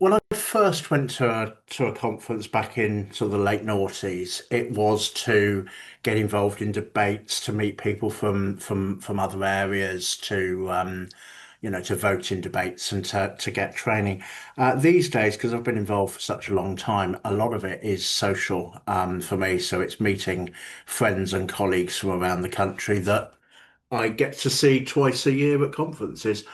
When I first went to a conference back in sort of the late noughties, it was to get involved in debates, to meet people from other areas, to vote in debates and to get training. These days, because I've been involved for such a long time, a lot of it is social for me. So it's meeting friends and colleagues from around the country that I get to see twice a year at conferences.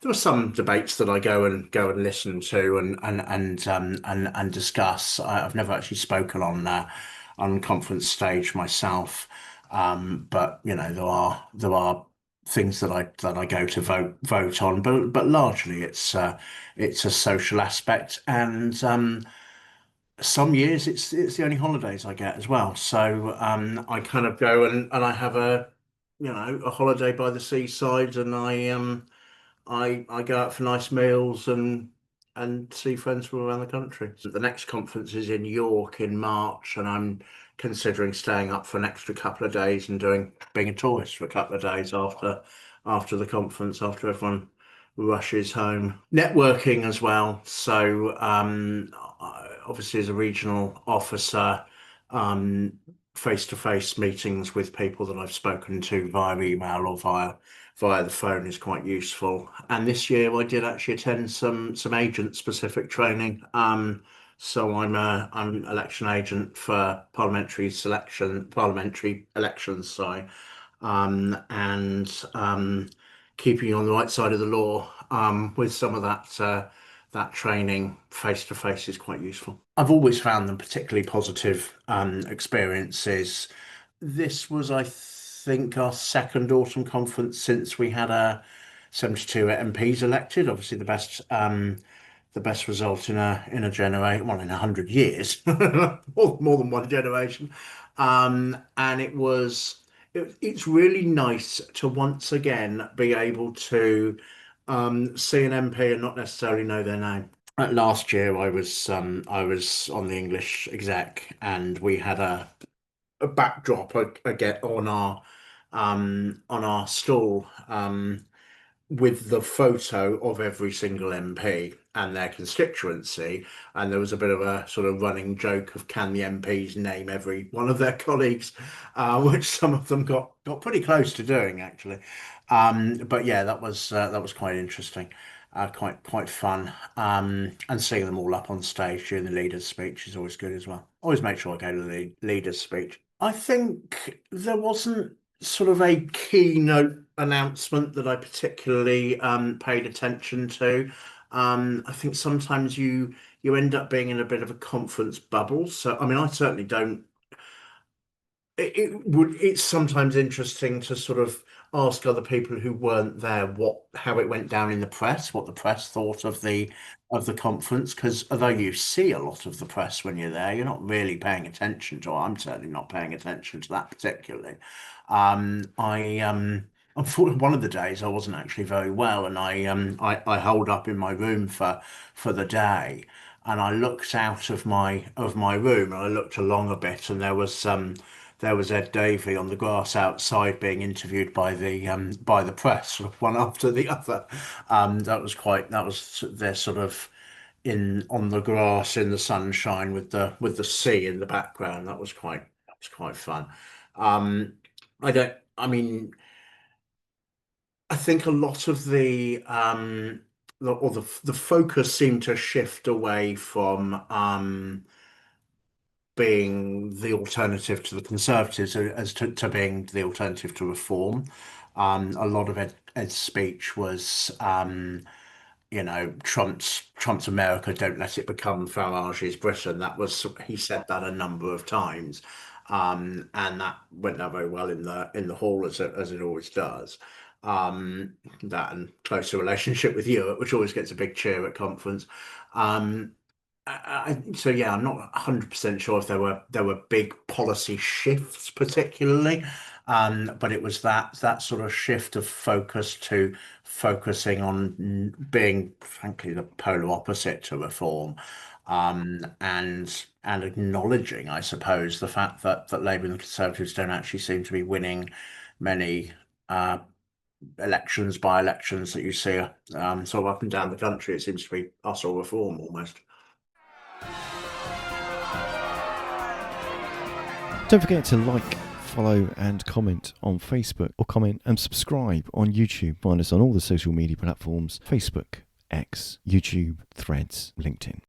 There are some debates that I go and listen to and discuss. I've never actually spoken on conference stage myself, but there are things that I go to vote on, but largely it's a social aspect, and some years it's the only holidays I get as well. So I kind of go and I have a holiday by the seaside, and I go out for nice meals and see friends from around the country. So the next conference is in York in March, and I'm considering staying up for an extra couple of days and doing being a tourist for a couple of days after the conference, after everyone rushes home. Networking as well. So obviously as a regional officer, um, face-to-face meetings with people that I've spoken to via email or via the phone is quite useful. And this year I did actually attend some agent specific training. So I'm election agent for parliamentary elections, sorry, and keeping on the right side of the law with some of that training face to face is quite useful. I've always found them particularly positive experiences. This was, I think, our second autumn conference since we had 72 MPs elected. Obviously, the best result in a generation, well, in 100 years, more than one generation. And it's really nice to once again be able to see an MP and not necessarily know their name. Last year, I was on the English exec, and we had a backdrop again on our stall. With the photo of every single MP and their constituency. And there was a bit of a sort of running joke of can the MPs name every one of their colleagues, which some of them got pretty close to doing actually. But yeah, that was quite interesting. Quite fun. And seeing them all up on stage during the leader's speech is always good as well. Always make sure I go to the leader's speech. I think there wasn't sort of a keynote announcement that I particularly paid attention to. I think sometimes you end up being in a bit of a conference bubble. So I mean, I certainly don't. It's sometimes interesting to sort of ask other people who weren't there what how it went down in the press, what the press thought of the conference, because although you see a lot of the press when you're there, you're not really paying attention to, or I'm certainly not paying attention to that particularly. I unfortunately one of the days I wasn't actually very well, and I holed up in my room for the day, and I looked out of my room and I looked along a bit, and there was Ed Davey on the grass outside being interviewed by the press, sort of one after the other. That was their sort of in on the grass in the sunshine with the sea in the background. That was quite fun. Um, I mean, I think a lot of the focus seemed to shift away from being the alternative to the Conservatives as to being the alternative to reform. A lot of Ed's speech was, Trump's America, don't let it become Farage's Britain. He said that a number of times, and that went down very well in the hall as it always does. That and closer relationship with Europe, which always gets a big cheer at conference. Um, so yeah, I'm not 100% sure if there were big policy shifts particularly, but it was that sort of shift of focus to focusing on being, frankly, the polar opposite to reform, and acknowledging, I suppose, the fact that Labour and the Conservatives don't actually seem to be winning many. Uh, elections, by-elections that you see sort of up and down the country. It seems to be us or reform almost. Don't forget to like, follow and comment on Facebook, or comment and subscribe on YouTube. Find us on all the social media platforms: Facebook, X, YouTube, Threads, LinkedIn.